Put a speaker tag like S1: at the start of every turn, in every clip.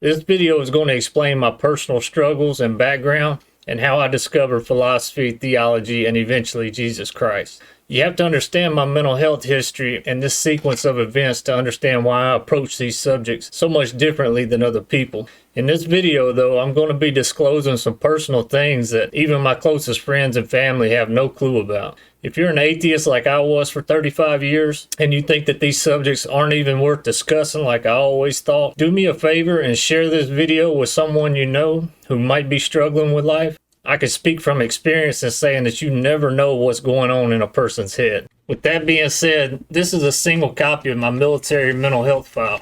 S1: This video is going to explain my personal struggles and background and how I discovered philosophy, theology, and eventually Jesus Christ. You have to understand my mental health history and this sequence of events to understand why I approach these subjects so much differently than other people. In this video, though, I'm going to be disclosing some personal things that even my closest friends and family have no clue about. If you're an atheist like I was for 35 years and you think that these subjects aren't even worth discussing like I always thought, do me a favor and share this video with someone you know who might be struggling with life. I can speak from experience in saying that you never know what's going on in a person's head. With that being said, this is a single copy of my military mental health file.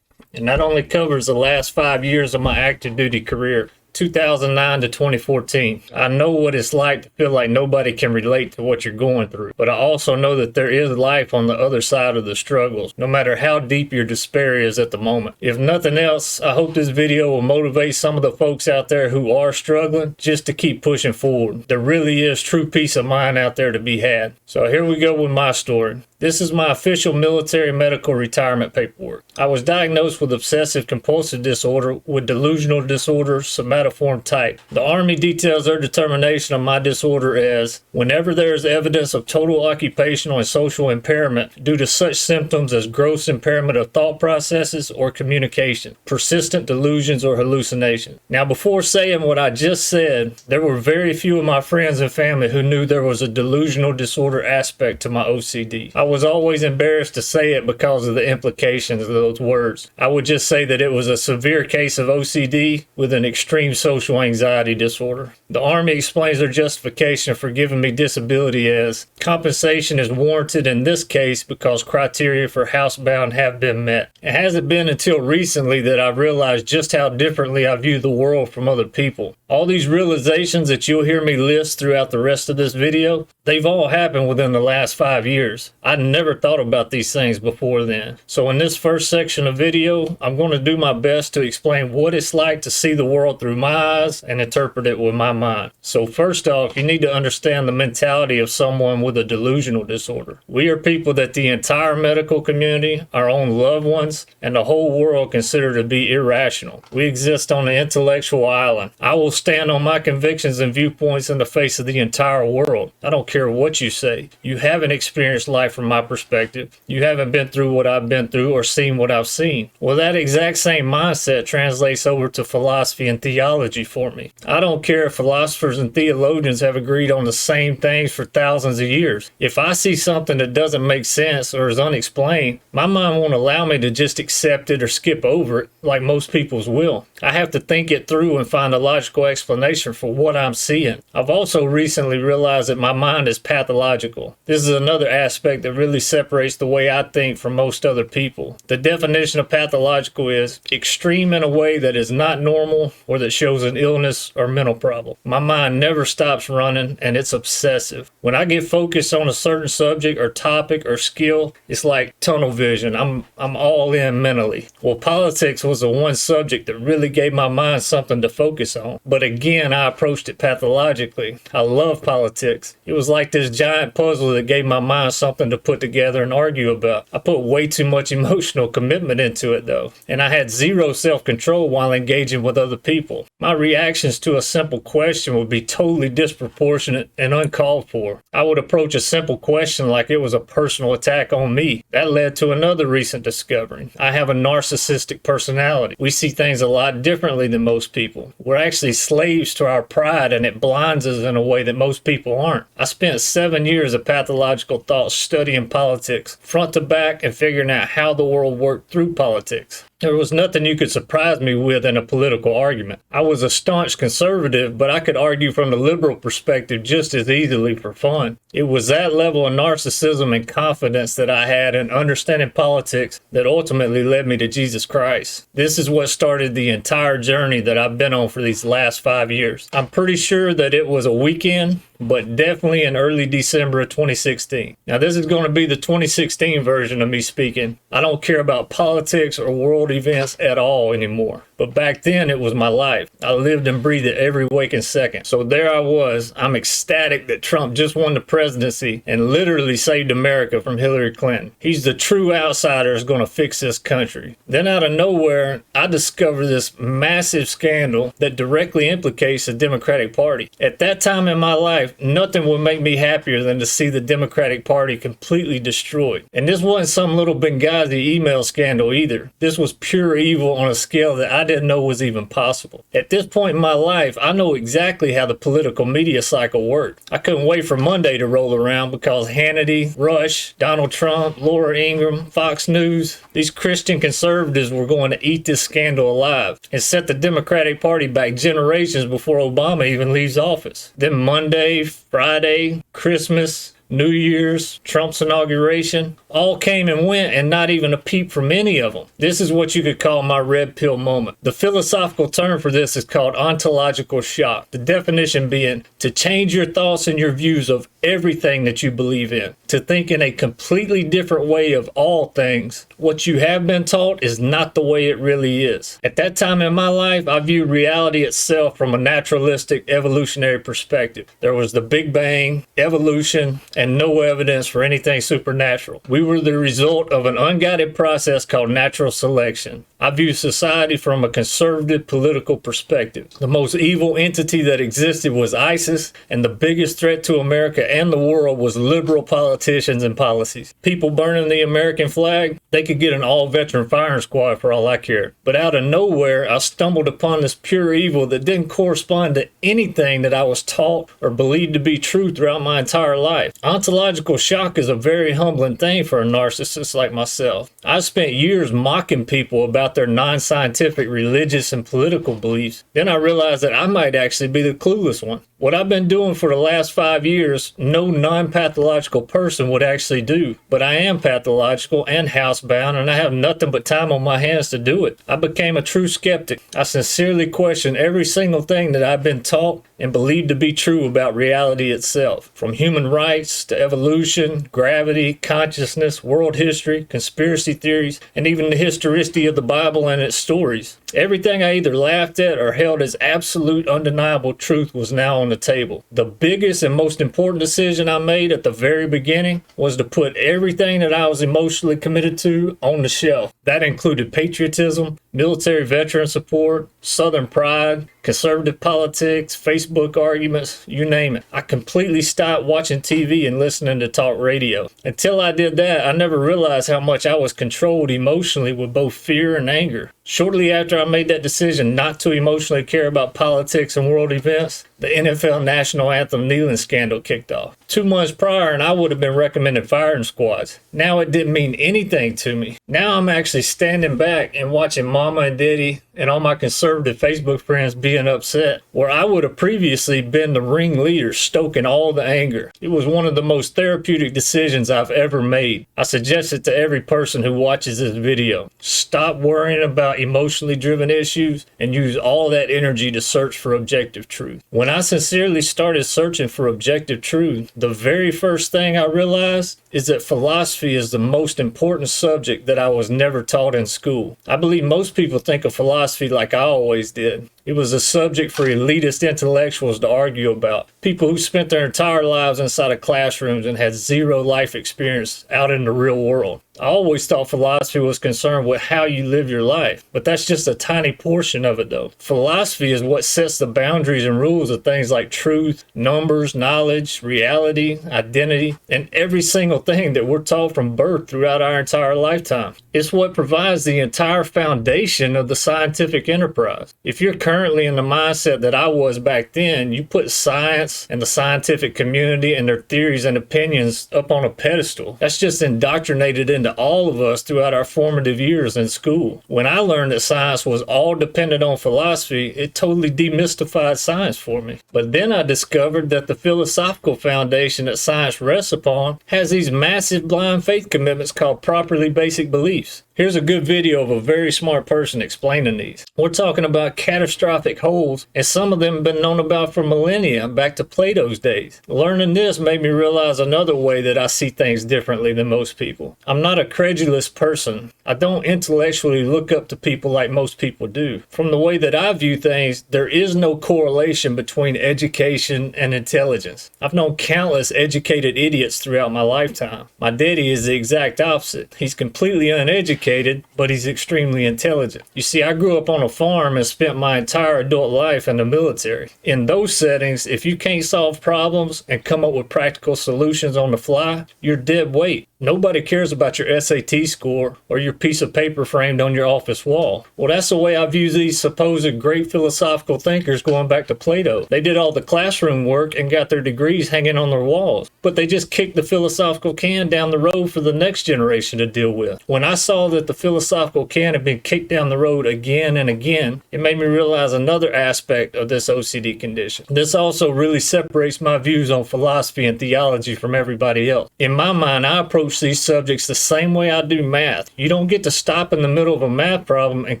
S1: And that only covers the last 5 years of my active duty career, 2009 to 2014. I know what it's like to feel like nobody can relate to what you're going through, but I also know that there is life on the other side of the struggles, no matter how deep your despair is at the moment. If nothing else, I hope this video will motivate some of the folks out there who are struggling just to keep pushing forward. There really is true peace of mind out there to be had. So here we go with my story. This is my official military medical retirement paperwork. I was diagnosed with obsessive compulsive disorder with delusional disorder somatoform type. The Army details their determination of my disorder as whenever there is evidence of total occupational and social impairment due to such symptoms as gross impairment of thought processes or communication, persistent delusions or hallucinations. Now, before saying what I just said, there were very few of my friends and family who knew there was a delusional disorder aspect to my OCD. I was always embarrassed to say it because of the implications of those words. I would just say that it was a severe case of OCD with an extreme social anxiety disorder. The Army explains their justification for giving me disability as compensation is warranted in this case because criteria for housebound have been met. It hasn't been until recently that I've realized just how differently I view the world from other people. All these realizations that you'll hear me list throughout the rest of this video, they've all happened within the last 5 years. I never thought about these things before then. So in this first section of video, I'm going to do my best to explain what it's like to see the world through my eyes and interpret it with my mind. So first off, you need to understand the mentality of someone with a delusional disorder. We are people that the entire medical community, our own loved ones, and the whole world consider to be irrational. We exist on an intellectual island. I will stand on my convictions and viewpoints in the face of the entire world. I don't care what you say. You haven't experienced life from my perspective. You haven't been through what I've been through or seen what I've seen. Well, that exact same mindset translates over to philosophy and theology for me. I don't care if philosophers and theologians have agreed on the same things for thousands of years. If I see something that doesn't make sense or is unexplained, my mind won't allow me to just accept it or skip over it like most people's will. I have to think it through and find a logical explanation for what I'm seeing. I've also recently realized that my mind is pathological. This is another aspect that really separates the way I think from most other people. The definition of pathological is extreme in a way that is not normal or that shows an illness or mental problem. My mind never stops running and it's obsessive. When I get focused on a certain subject or topic or skill, it's like tunnel vision. I'm all in mentally. Well, politics was the one subject that really gave my mind something to focus on. But again, I approached it pathologically. I love politics. It was like this giant puzzle that gave my mind something to put together and argue about. I put way too much emotional commitment into it though, and I had zero self-control while engaging with other people. My reactions to a simple question would be totally disproportionate and uncalled for. I would approach a simple question like it was a personal attack on me. That led to another recent discovery. I have a narcissistic personality. We see things a lot differently than most people. We're actually slaves to our pride and it blinds us in a way that most people aren't. I spent 7 years of pathological thought studying politics, front to back, and figuring out how the world worked through politics. There was nothing you could surprise me with in a political argument. I was a staunch conservative, but I could argue from the liberal perspective just as easily for fun. It was that level of narcissism and confidence that I had in understanding politics that ultimately led me to Jesus Christ. This is what started the entire journey that I've been on for these last 5 years. I'm pretty sure that it was a weekend, but definitely in early December of 2016. Now, this is going to be the 2016 version of me speaking. I don't care about politics or world events at all anymore. but back then it was my life. I lived and breathed it every waking second. So there I was. I'm ecstatic that Trump just won the presidency and literally saved America from Hillary Clinton. He's the true outsider who's going to fix this country. Then out of nowhere, I discovered this massive scandal that directly implicates the Democratic Party. At that time in my life, nothing would make me happier than to see the Democratic Party completely destroyed. And this wasn't some little Benghazi email scandal either. This was pure evil on a scale that I didn't know was even possible. At this point in my life, I know exactly how the political media cycle worked. I couldn't wait for Monday to roll around because Hannity, Rush, Donald Trump, Laura Ingraham, Fox News, these Christian conservatives were going to eat this scandal alive and set the Democratic Party back generations before Obama even leaves office. Then Monday, Friday, Christmas, New Year's, Trump's inauguration, all came and went and not even a peep from any of them. This is what you could call my red pill moment. The philosophical term for this is called ontological shock. The definition being to change your thoughts and your views of everything that you believe in, to think in a completely different way of all things. What you have been taught is not the way it really is. At that time in my life, I viewed reality itself from a naturalistic evolutionary perspective. There was the Big Bang, evolution, and no evidence for anything supernatural. We were the result of an unguided process called natural selection. I view society from a conservative political perspective. The most evil entity that existed was ISIS, and the biggest threat to America and the world was liberal politicians and policies. People burning the American flag, they could get an all-veteran firing squad for all I cared. But out of nowhere, I stumbled upon this pure evil that didn't correspond to anything that I was taught or believed to be true throughout my entire life. Ontological shock is a very humbling thing for a narcissist like myself. I spent years mocking people about their non-scientific religious and political beliefs. Then I realized that I might actually be the clueless one. What I've been doing for the last 5 years, no non-pathological person would actually do. But I am pathological and housebound, and I have nothing but time on my hands to do it. I became a true skeptic. I sincerely question every single thing that I've been taught and believed to be true about reality itself. From human rights to evolution, gravity, consciousness, world history, conspiracy theories, and even the historicity of the Bible and its stories. Everything I either laughed at or held as absolute undeniable truth was now on the table. The biggest and most important decision I made at the very beginning was to put everything that I was emotionally committed to on the shelf. That included patriotism, military veteran support, Southern pride, conservative politics, Facebook arguments, you name it. I completely stopped watching TV and listening to talk radio. Until I did that, I never realized how much I was controlled emotionally with both fear and anger. Shortly after I made that decision not to emotionally care about politics and world events, the NFL national anthem kneeling scandal kicked off. 2 months prior, and I would have been recommending firing squads. Now it didn't mean anything to me. Now I'm actually standing back and watching Mama and Daddy and all my conservative Facebook friends being upset, where I would have previously been the ringleader stoking all the anger. It was one of the most therapeutic decisions I've ever made. I suggest it to every person who watches this video. Stop worrying about emotionally driven issues and use all that energy to search for objective truth. When I sincerely started searching for objective truth, the very first thing I realized is that philosophy is the most important subject that I was never taught in school. I believe most people think of philosophy like I always did. It was a subject for elitist intellectuals to argue about. People who spent their entire lives inside of classrooms and had zero life experience out in the real world. I always thought philosophy was concerned with how you live your life, but that's just a tiny portion of it though. Philosophy is what sets the boundaries and rules of things like truth, numbers, knowledge, reality, identity, and every single thing that we're taught from birth throughout our entire lifetime. It's what provides the entire foundation of the scientific enterprise. If you're currently in the mindset that I was back then, you put science and the scientific community and their theories and opinions up on a pedestal. That's just indoctrinated into all of us throughout our formative years in school. When I learned that science was all dependent on philosophy, it totally demystified science for me. But then I discovered that the philosophical foundation that science rests upon has these massive blind faith commitments called properly basic beliefs. Here's a good video of a very smart person explaining these. We're talking about catastrophic holes, and some of them have been known about for millennia, back to Plato's days. Learning this made me realize another way that I see things differently than most people. I'm not a credulous person. I don't intellectually look up to people like most people do. From the way that I view things, there is no correlation between education and intelligence. I've known countless educated idiots throughout my lifetime. My daddy is the exact opposite. He's completely uneducated, but he's extremely intelligent. You see, I grew up on a farm and spent my entire adult life in the military. In those settings, if you can't solve problems and come up with practical solutions on the fly, you're dead weight. Nobody cares about your SAT score or your piece of paper framed on your office wall. Well, that's the way I view these supposed great philosophical thinkers going back to Plato. They did all the classroom work and got their degrees hanging on their walls, but they just kicked the philosophical can down the road for the next generation to deal with. When I saw that the philosophical can had been kicked down the road again and again, it made me realize another aspect of this OCD condition. This also really separates my views on philosophy and theology from everybody else. In my mind, I approach these subjects the same way I do math. You don't get to stop in the middle of a math problem and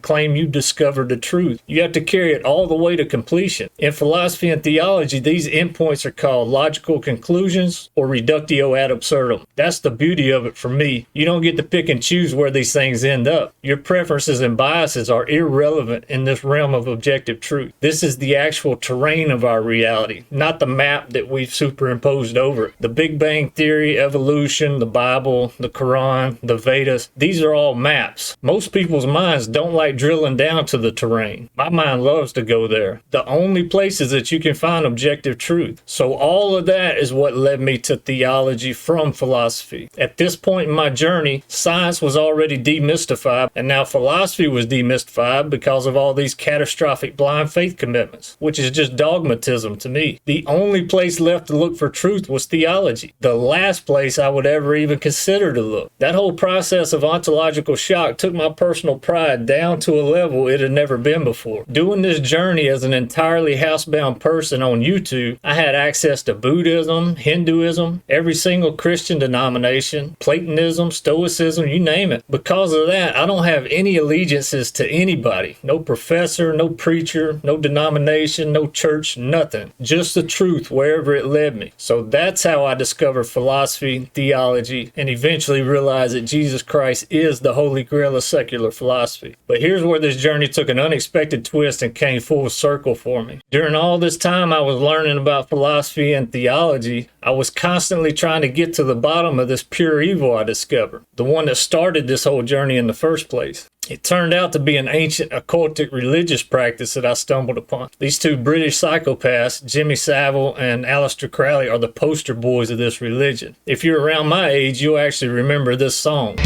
S1: claim you discovered the truth. You have to carry it all the way to completion. In philosophy and theology, these endpoints are called logical conclusions or reductio ad absurdum. That's the beauty of it for me. You don't get to pick and choose where these things end up. Your preferences and biases are irrelevant in this realm of objective truth. This is the actual terrain of our reality, not the map that we've superimposed over it. The Big Bang Theory, evolution, the Bible, the Quran, the Vedas, these are all maps. Most people's minds don't like drilling down to the terrain. My mind loves to go there. The only places that you can find objective truth. So all of that is what led me to theology from philosophy. At this point in my journey, science was already demystified, and now philosophy was demystified because of all these catastrophic blind faith commitments, which is just dogmatism to me. The only place left to look for truth was theology. The last place I would ever even consider to look. That whole process of ontological shock took my personal pride down to a level it had never been before. Doing this journey as an entirely housebound person on YouTube, I had access to Buddhism, Hinduism, every single Christian denomination, Platonism, Stoicism, you name it. Because of that, I don't have any allegiances to anybody. No professor, no preacher, no denomination, no church, nothing. Just the truth wherever it led me. So that's how I discovered philosophy, theology, and eventually realized that Jesus Christ is the holy grail of secular philosophy. But here's where this journey took an unexpected twist and came full circle for me. During all this time I was learning about philosophy and theology, I was constantly trying to get to the bottom of this pure evil I discovered, the one that started this whole journey in the first place. It turned out to be an ancient occultic religious practice that I stumbled upon. These two British psychopaths, Jimmy Savile and Aleister Crowley, are the poster boys of this religion. If you're around my age, you'll actually remember this song.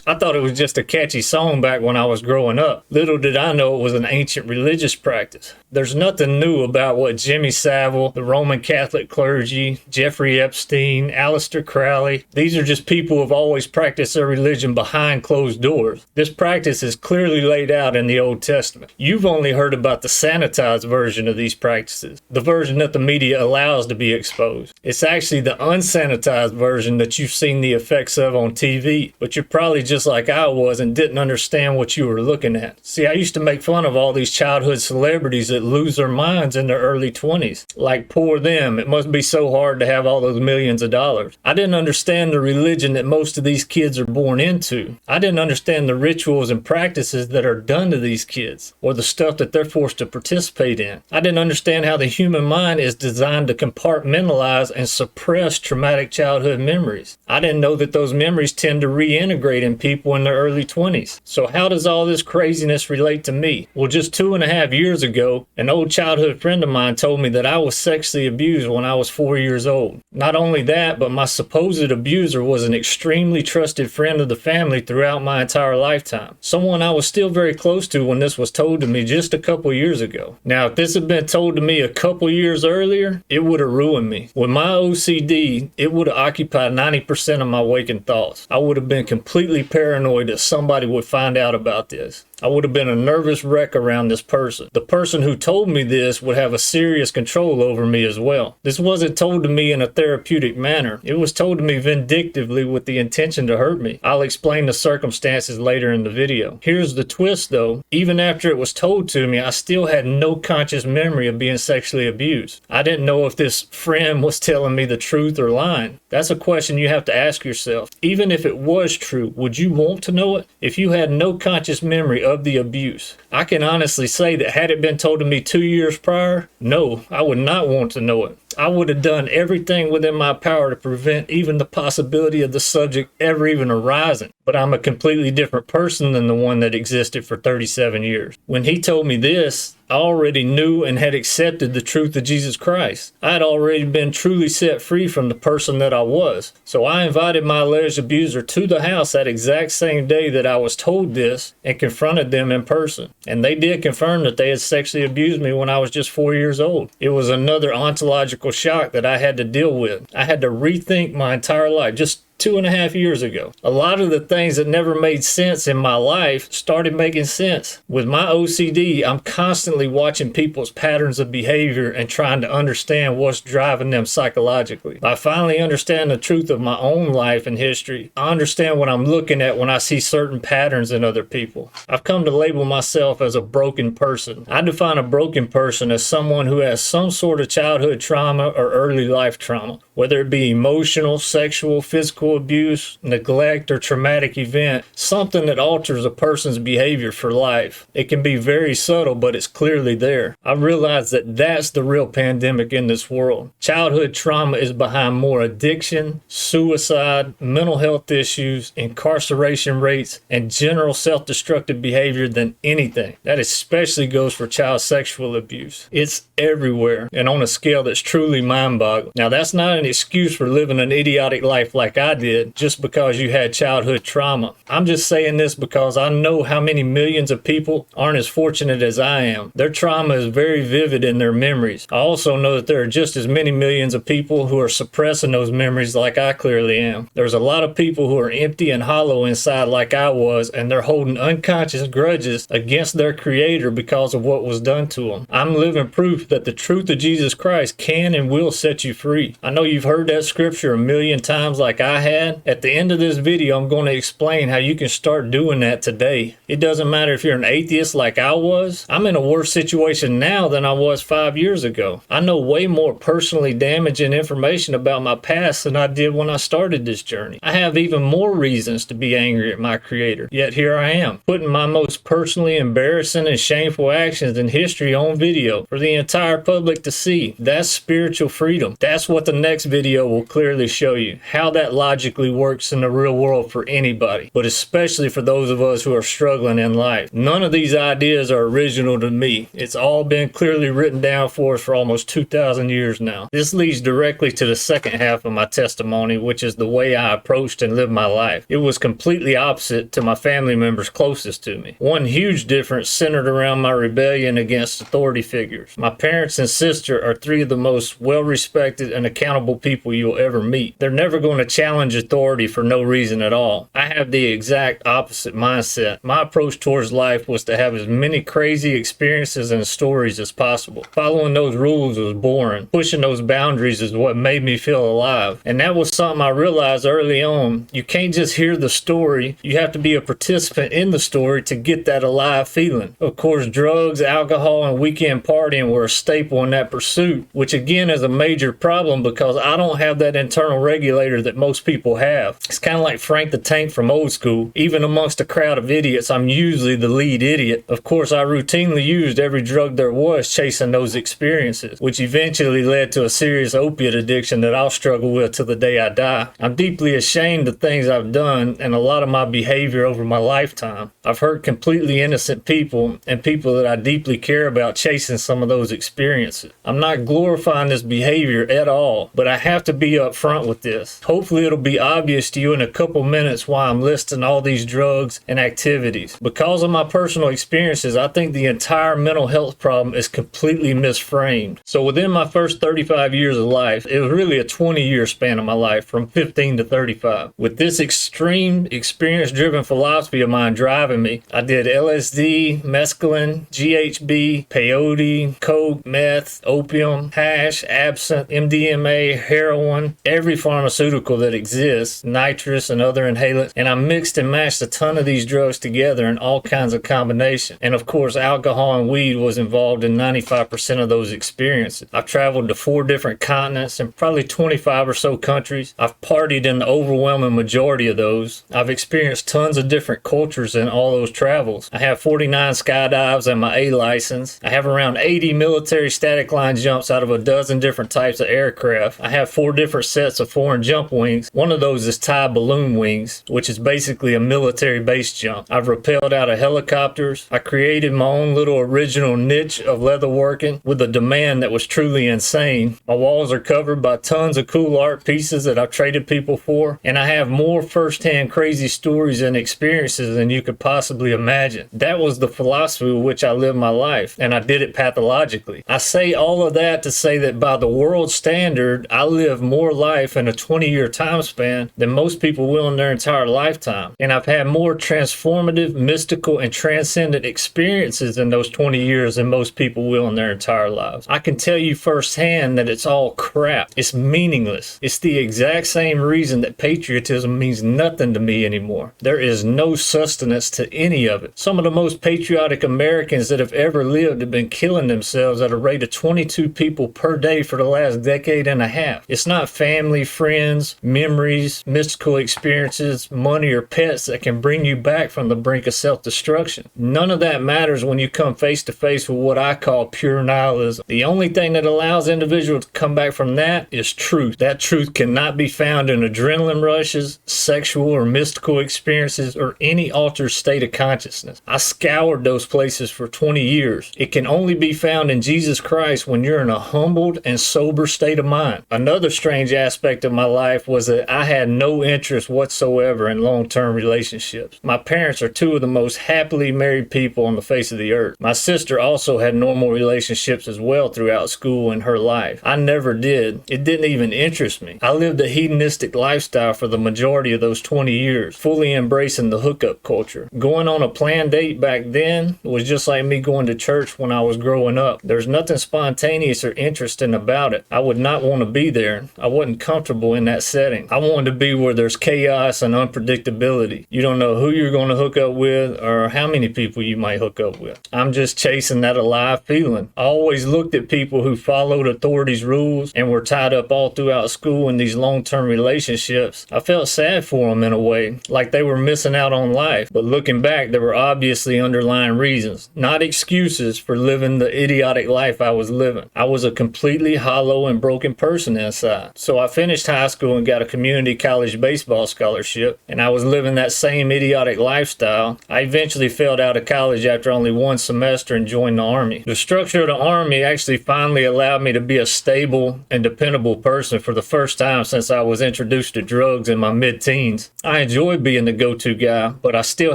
S1: I thought it was just a catchy song back when I was growing up. Little did I know it was an ancient religious practice. There's nothing new about what Jimmy Savile, the Roman Catholic clergy, Jeffrey Epstein, Aleister Crowley, these are just people who have always practiced their religion behind closed doors. This practice is clearly laid out in the Old Testament. You've only heard about the sanitized version of these practices, the version that the media allows to be exposed. It's actually the unsanitized version that you've seen the effects of on TV, but you're probably just like I was and didn't understand what you were looking at. See, I used to make fun of all these childhood celebrities that lose their minds in their early 20s. Like, poor them, it must be so hard to have all those millions of dollars. I didn't understand the religion that most of these kids are born into. I didn't understand the rituals and practices that are done to these kids, or the stuff that they're forced to participate in. I didn't understand how the human mind is designed to compartmentalize and suppress traumatic childhood memories. I didn't know that those memories tend to reintegrate in people in their early 20s. So how does all this craziness relate to me? Well, just 2.5 years ago, an old childhood friend of mine told me that I was sexually abused when I was 4 years old. Not only that, but my supposed abuser was an extremely trusted friend of the family throughout my entire lifetime. Someone I was still very close to when this was told to me just a couple years ago. Now, if this had been told to me a couple years earlier, it would have ruined me. With my OCD, it would have occupied 90% of my waking thoughts. I would have been completely paranoid that somebody would find out about this. I would have been a nervous wreck around this person. The person who told me this would have a serious control over me as well. This wasn't told to me in a therapeutic manner. It was told to me vindictively with the intention to hurt me. I'll explain the circumstances later in the video. Here's the twist though. Even after it was told to me, I still had no conscious memory of being sexually abused. I didn't know if this friend was telling me the truth or lying. That's a question you have to ask yourself. Even if it was true, would you want to know it? If you had no conscious memory of the abuse, I can honestly say that had it been told to me 2 years prior, no, I would not want to know it. I would have done everything within my power to prevent even the possibility of the subject ever even arising. But I'm a completely different person than the one that existed for 37 years. When he told me this, I already knew and had accepted the truth of Jesus Christ. I had already been truly set free from the person that I was. So I invited my alleged abuser to the house that exact same day that I was told this and confronted them in person. And they did confirm that they had sexually abused me when I was just 4 years old. It was another ontological shock that I had to deal with. I had to rethink my entire life just 2.5 years ago. A lot of the things that never made sense in my life started making sense. With my OCD, I'm constantly watching people's patterns of behavior and trying to understand what's driving them psychologically. I finally understand the truth of my own life and history. I understand what I'm looking at when I see certain patterns in other people. I've come to label myself as a broken person. I define a broken person as someone who has some sort of childhood trauma or early life trauma, whether it be emotional, sexual, physical abuse, neglect, or traumatic event, something that alters a person's behavior for life. It can be very subtle, but it's clearly there. I realize that that's the real pandemic in this world. Childhood trauma is behind more addiction, suicide, mental health issues, incarceration rates, and general self-destructive behavior than anything. That especially goes for child sexual abuse. It's everywhere and on a scale that's truly mind-boggling. Now, that's not an excuse for living an idiotic life like I did just because you had childhood trauma. I'm just saying this because I know how many millions of people aren't as fortunate as I am. Their trauma is very vivid in their memories. I also know that there are just as many millions of people who are suppressing those memories like I clearly am. There's a lot of people who are empty and hollow inside like I was, and they're holding unconscious grudges against their creator because of what was done to them. I'm living proof that the truth of Jesus Christ can and will set you free. I know you've heard that scripture a million times like I had. At the end of this video, I'm going to explain how you can start doing that today. It doesn't matter if you're an atheist like I was. I'm in a worse situation now than I was 5 years ago. I know way more personally damaging information about my past than I did when I started this journey. I have even more reasons to be angry at my creator. Yet here I am, putting my most personally embarrassing and shameful actions in history on video for the entire public to see. That's spiritual freedom. That's what the next video will clearly show you, how that logically works in the real world for anybody, but especially for those of us who are struggling in life. None of these ideas are original to me. It's all been clearly written down for us for almost 2,000 years now. This leads directly to the second half of my testimony, which is the way I approached and lived my life. It was completely opposite to my family members closest to me. One huge difference centered around my rebellion against authority figures. My parents and sister are three of the most well-respected and accountable people you'll ever meet. They're never going to challenge authority for no reason at all. I have the exact opposite mindset. My approach towards life was to have as many crazy experiences and stories as possible. Following those rules was boring. Pushing those boundaries is what made me feel alive. And that was something I realized early on. You can't just hear the story. You have to be a participant in the story to get that alive feeling. Of course, drugs, alcohol, and weekend partying were a staple in that pursuit, which again is a major problem because I don't have that internal regulator that most people have. It's kind of like Frank the Tank from Old School. Even amongst a crowd of idiots, I'm usually the lead idiot. Of course, I routinely used every drug there was chasing those experiences, which eventually led to a serious opiate addiction that I'll struggle with till the day I die. I'm deeply ashamed of things I've done and a lot of my behavior over my lifetime. I've hurt completely innocent people and people that I deeply care about chasing some of those experiences. I'm not glorifying this behavior at all, but I have to be upfront with this. Hopefully it'll be obvious to you in a couple minutes why I'm listing all these drugs and activities. Because of my personal experiences, I think the entire mental health problem is completely misframed. So within my first 35 years of life, it was really a 20-year span of my life, from 15 to 35. With this extreme experience-driven philosophy of mine driving me, I did LSD, mescaline, GHB, peyote, coke, meth, opium, hash, absinthe, MDMA, heroin, every pharmaceutical that exists, nitrous and other inhalants, and I mixed and matched a ton of these drugs together in all kinds of combinations. And of course, alcohol and weed was involved in 95% of those experiences. I've traveled to 4 different continents and probably 25 or so countries. I've partied in the overwhelming majority of those. I've experienced tons of different cultures in all those travels. I have 49 skydives and my A license. I have around 80 military static line jumps out of a dozen different types of aircraft. I have 4 different sets of foreign jump wings. One of those is tie balloon wings, which is basically a military base jump. I've rappelled out of helicopters. I created my own little original niche of leatherworking with a demand that was truly insane. My walls are covered by tons of cool art pieces that I've traded people for, and I have more first-hand crazy stories and experiences than you could possibly imagine. That was the philosophy with which I lived my life, and I did it pathologically. I say all of that to say that by the world standard, I live more life in a 20-year time span than most people will in their entire lifetime. And I've had more transformative, mystical, and transcendent experiences in those 20 years than most people will in their entire lives. I can tell you firsthand that it's all crap. It's meaningless. It's the exact same reason that patriotism means nothing to me anymore. There is no sustenance to any of it. Some of the most patriotic Americans that have ever lived have been killing themselves at a rate of 22 people per day for the last decade and a half. It's not family, friends, memories, mystical experiences, money, or pets that can bring you back from the brink of self-destruction. None of that matters when you come face to face with what I call pure nihilism. The only thing that allows individuals to come back from that is truth. That truth cannot be found in adrenaline rushes, sexual or mystical experiences, or any altered state of consciousness. I scoured those places for 20 years. It can only be found in Jesus Christ when you're in a humbled and sober state of mind. Another strange aspect of my life was that I had no interest whatsoever in long-term relationships. My parents are 2 of the most happily married people on the face of the earth. My sister also had normal relationships as well throughout school and her life. I never did. It didn't even interest me. I lived a hedonistic lifestyle for the majority of those 20 years, fully embracing the hookup culture. Going on a planned date back then was just like me going to church when I was growing up. There's nothing spontaneous or interesting about it. I would not want to be there. I wasn't comfortable in that setting. I wanted to be where there's chaos and unpredictability. You don't know who you're going to hook up with or how many people you might hook up with. I'm just chasing that alive feeling. I always looked at people who followed authorities' rules and were tied up all throughout school in these long-term relationships. I felt sad for them in a way, like they were missing out on life. But looking back, there were obviously underlying reasons, not excuses for living the idiotic life I was living. I was a completely hollow and broken person inside. So I finished high school and got a community college baseball scholarship, and I was living that same idiotic lifestyle. I eventually failed out of college after only 1 semester and joined the Army. The structure of the Army actually finally allowed me to be a stable and dependable person for the first time since I was introduced to drugs in my mid-teens. I enjoyed being the go-to guy, but I still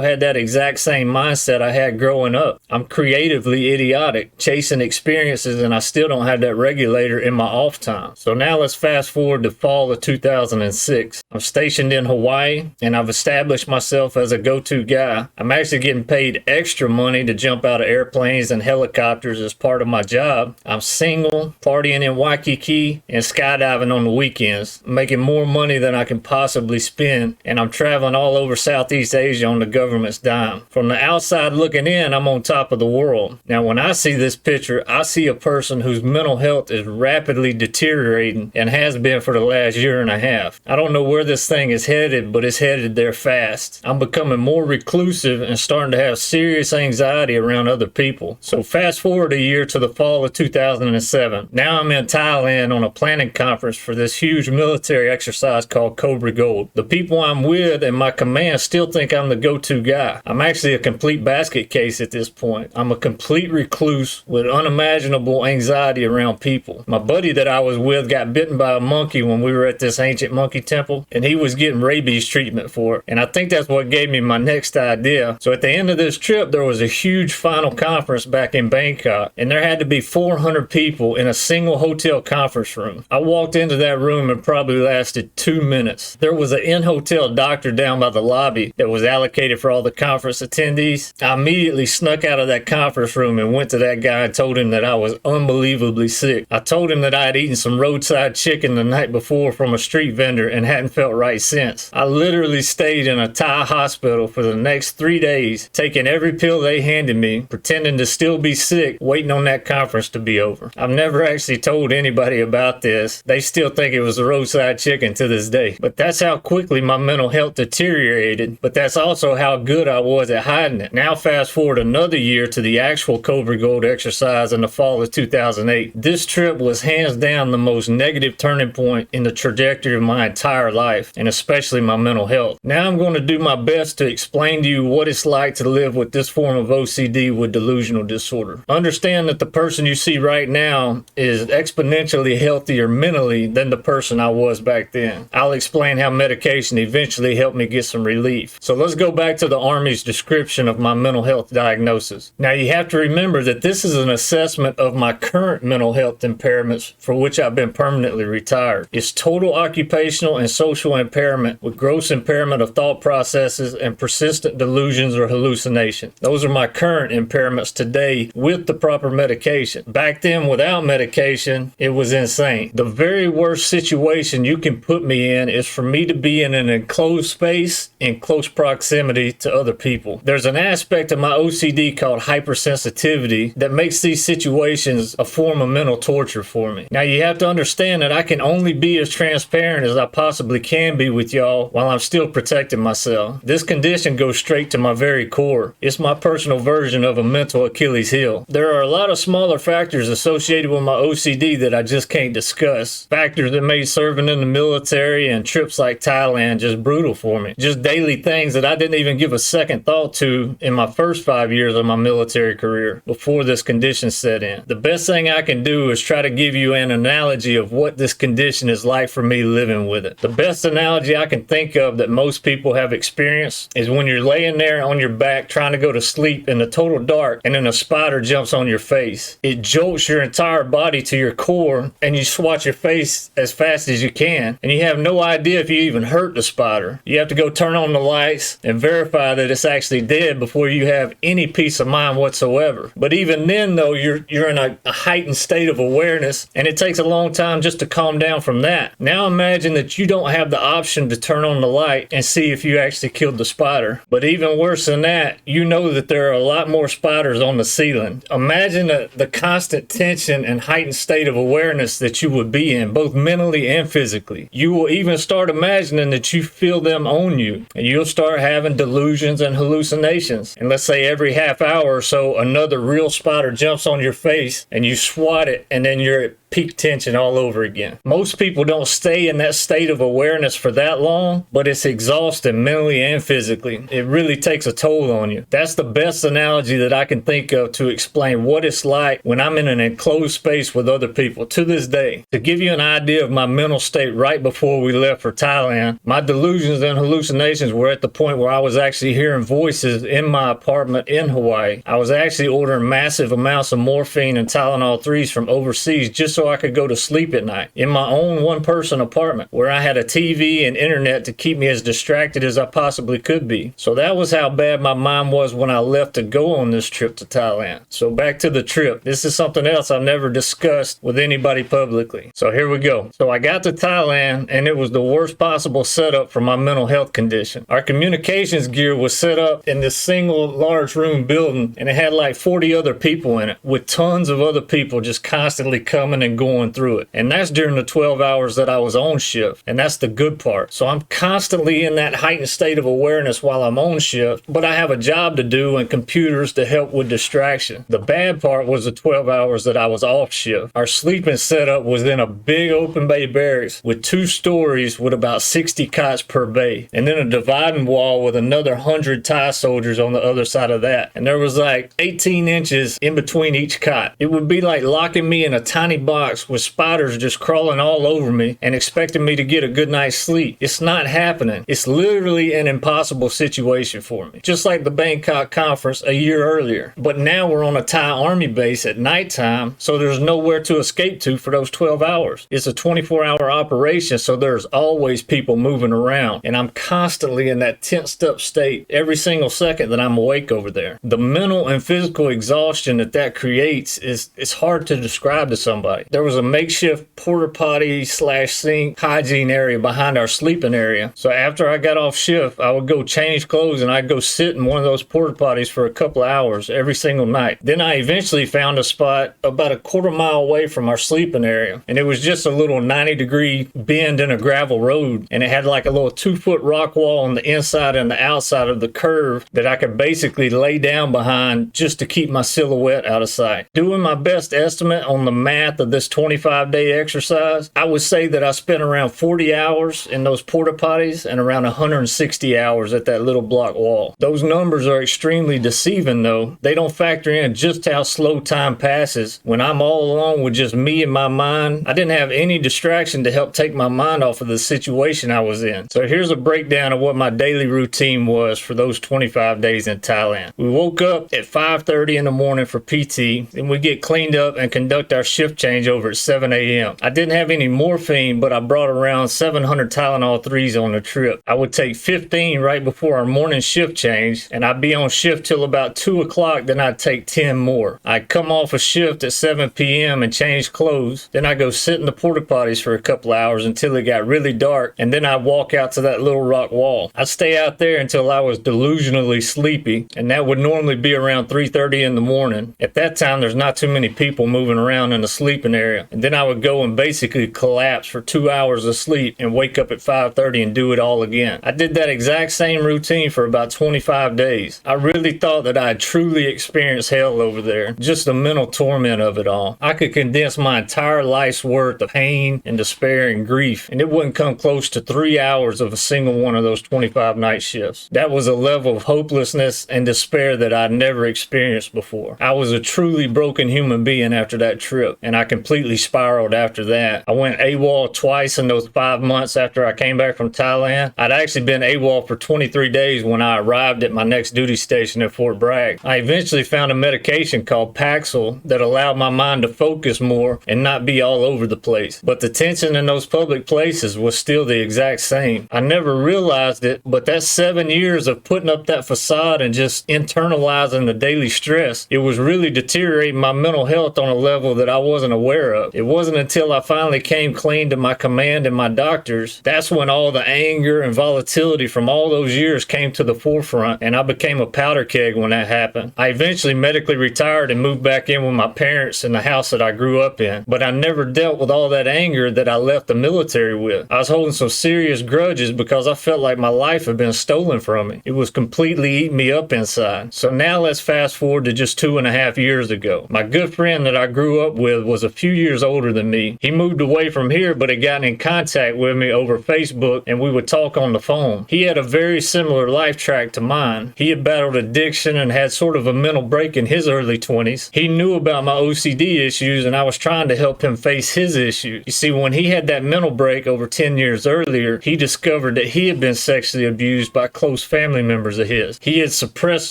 S1: had that exact same mindset I had growing up. I'm creatively idiotic, chasing experiences, and I still don't have that regulator in my off time. So now let's fast forward to fall of 2006. I'm stationed in Hawaii, and I've established myself as a go-to guy. I'm actually getting paid extra money to jump out of airplanes and helicopters as part of my job. I'm single, partying in Waikiki, and skydiving on the weekends, making more money than I can possibly spend, and I'm traveling all over Southeast Asia on the government's dime. From the outside looking in, I'm on top of the world. Now, when I see this picture, I see a person whose mental health is rapidly deteriorating and has been for the last year and a half. I don't know where this thing is headed, but it's headed there fast. I'm becoming more reclusive and starting to have serious anxiety around other people. So fast forward a year to the fall of 2007. Now I'm in Thailand on a planning conference for this huge military exercise called Cobra Gold. The people I'm with and my command still think I'm the go-to guy. I'm actually a complete basket case at this point. I'm a complete recluse with unimaginable anxiety around people. My buddy that I was with got got bitten by a monkey when we were at this ancient monkey temple, and he was getting rabies treatment for it. And I think that's what gave me my next idea. So at the end of this trip, there was a huge final conference back in Bangkok, and there had to be 400 people in a single hotel conference room. I walked into that room and probably lasted 2 minutes. There was an in-hotel doctor down by the lobby that was allocated for all the conference attendees. I immediately snuck out of that conference room and went to that guy and told him that I was unbelievably sick. I told him that I had eaten some roadside chicken the night before from a street vendor and hadn't felt right since. I literally stayed in a Thai hospital for the next 3 days, taking every pill they handed me, pretending to still be sick, waiting on that conference to be over. I've never actually told anybody about this. They still think it was the roadside chicken to this day. But that's how quickly my mental health deteriorated, but that's also how good I was at hiding it. Now fast forward another year to the actual Cobra Gold exercise in the fall of 2008. This trip was hands down the most negative turning point in the trajectory of my entire life, and especially my mental health. Now I'm going to do my best to explain to you what it's like to live with this form of OCD with delusional disorder. Understand that the person you see right now is exponentially healthier mentally than the person I was back then. I'll explain how medication eventually helped me get some relief. So let's go back to the Army's description of my mental health diagnosis. Now you have to remember that this is an assessment of my current mental health impairments for which I've been permanently retired. It's total occupational and social impairment with gross impairment of thought processes and persistent delusions or hallucinations. Those are my current impairments today with the proper medication. Back then, without medication, it was insane. The very worst situation you can put me in is for me to be in an enclosed space in close proximity to other people. There's an aspect of my OCD called hypersensitivity that makes these situations a form of mental torture for me. Now you have to understand that I can only be as transparent as I possibly can be with y'all while I'm still protecting myself. This condition goes straight to my very core. It's my personal version of a mental Achilles heel. There are a lot of smaller factors associated with my OCD that I just can't discuss. Factors that made serving in the military and trips like Thailand just brutal for me. Just daily things that I didn't even give a second thought to in my first 5 years of my military career before this condition set in. The best thing I can do is try to give you an analogy of what this condition is like for me living with it. The best analogy I can think of that most people have experienced is when you're laying there on your back trying to go to sleep in the total dark and then a spider jumps on your face. It jolts your entire body to your core and you swat your face as fast as you can and you have no idea if you even hurt the spider. You have to go turn on the lights and verify that it's actually dead before you have any peace of mind whatsoever. But even then though, you're in a heightened state of awareness and it takes a long time just to calm down from that. Now imagine that you don't have the option to turn on the light and see if you actually killed the spider. But even worse than that, you know that there are a lot more spiders on the ceiling. Imagine the constant tension and heightened state of awareness that you would be in, both mentally and physically. You will even start imagining that you feel them own you, and you'll start having delusions and hallucinations. And let's say every half hour or so, another real spider jumps on your face and you swat it, and then you're at peak tension all over again. Most people don't stay in that state of awareness for that long, but it's exhausting mentally and physically. It really takes a toll on you. That's the best analogy that I can think of to explain what it's like when I'm in an enclosed space with other people to this day. To give you an idea of my mental state right before we left for Thailand, my delusions and hallucinations were at the point where I was actually hearing voices in my apartment in Hawaii. I was actually ordering massive amounts of morphine and Tylenol 3s from overseas just so I could go to sleep at night in my own one-person apartment where I had a TV and internet to keep me as distracted as I possibly could be. So that was how bad my mind was when I left to go on this trip to Thailand. So back to the trip. This is something else I've never discussed with anybody publicly. So here we go. So I got to Thailand and it was the worst possible setup for my mental health condition. Our communications gear was set up in this single large room building and it had like 40 other people in it with tons of other people just constantly coming and going through it. And that's during the 12 hours that I was on shift. And that's the good part. So I'm constantly in that heightened state of awareness while I'm on shift, but I have a job to do and computers to help with distraction. The bad part was the 12 hours that I was off shift. Our sleeping setup was in a big open bay barracks with 2 stories with about 60 cots per bay. And then a dividing wall with another 100 Thai soldiers on the other side of that. And there was like 18 inches in between each cot. It would be like locking me in a tiny box blocks with spiders just crawling all over me and expecting me to get a good night's sleep. It's not happening. It's literally an impossible situation for me. Just like the Bangkok conference a year earlier. But now we're on a Thai army base at nighttime, so there's nowhere to escape to for those 12 hours. It's a 24-hour operation, so there's always people moving around. And I'm constantly in that tensed up state every single second that I'm awake over there. The mental and physical exhaustion that creates it's hard to describe to somebody. There was a makeshift porta potty / sink hygiene area behind our sleeping area. So after I got off shift, I would go change clothes and I'd go sit in one of those porta potties for a couple of hours every single night. Then I eventually found a spot about a quarter mile away from our sleeping area, and it was just a little 90-degree bend in a gravel road, and it had like a little 2-foot rock wall on the inside and the outside of the curve that I could basically lay down behind just to keep my silhouette out of sight. Doing my best estimate on the math of this 25-day exercise, I would say that I spent around 40 hours in those porta potties and around 160 hours at that little block wall. Those numbers are extremely deceiving though. They don't factor in just how slow time passes when I'm all alone with just me and my mind. I didn't have any distraction to help take my mind off of the situation I was in. So here's a breakdown of what my daily routine was for those 25 days in Thailand. We woke up at 5:30 in the morning for PT, and we get cleaned up and conduct our shift changeover at 7 a.m. I didn't have any morphine, but I brought around 700 Tylenol 3s on the trip. I would take 15 right before our morning shift change, and I'd be on shift till about 2 o'clock, then I'd take 10 more. I'd come off a shift at 7 p.m. and change clothes, then I'd go sit in the porta potties for a couple hours until it got really dark, and then I'd walk out to that little rock wall. I'd stay out there until I was delusionally sleepy, and that would normally be around 3:30 in the morning. At that time, there's not too many people moving around in the sleeping area, and then I would go and basically collapse for 2 hours of sleep and wake up at 5:30 and do it all again. I did that exact same routine for about 25 days. I really thought that I had truly experienced hell over there, just the mental torment of it all. I could condense my entire life's worth of pain and despair and grief, and it wouldn't come close to 3 hours of a single one of those 25 night shifts. That was a level of hopelessness and despair that I'd never experienced before. I was a truly broken human being after that trip, and I completely spiraled after that. I went AWOL twice in those 5 months after I came back from Thailand. I'd actually been AWOL for 23 days when I arrived at my next duty station at Fort Bragg. I eventually found a medication called Pathological that allowed my mind to focus more and not be all over the place. But the tension in those public places was still the exact same. I never realized it, but that 7 years of putting up that facade and just internalizing the daily stress, it was really deteriorating my mental health on a level that I wasn't aware of. It wasn't until I finally came clean to my command and my doctors, that's when all the anger and volatility from all those years came to the forefront, and I became a powder keg when that happened. I eventually medically retired and moved back in with my parents in the house that I grew up in, but I never dealt with all that anger that I left the military with. I was holding some serious grudges because I felt like my life had been stolen from me. It was completely eating me up inside. So now let's fast forward to just 2.5 years ago. My good friend that I grew up with was a few years older than me. He moved away from here, but had gotten in contact with me over Facebook, and we would talk on the phone. He had a very similar life track to mine. He had battled addiction and had sort of a mental break in his early 20s. He knew about my OCD issues, and I was trying to help him face his issues. You see, when he had that mental break over 10 years earlier, he discovered that he had been sexually abused by close family members of his. He had suppressed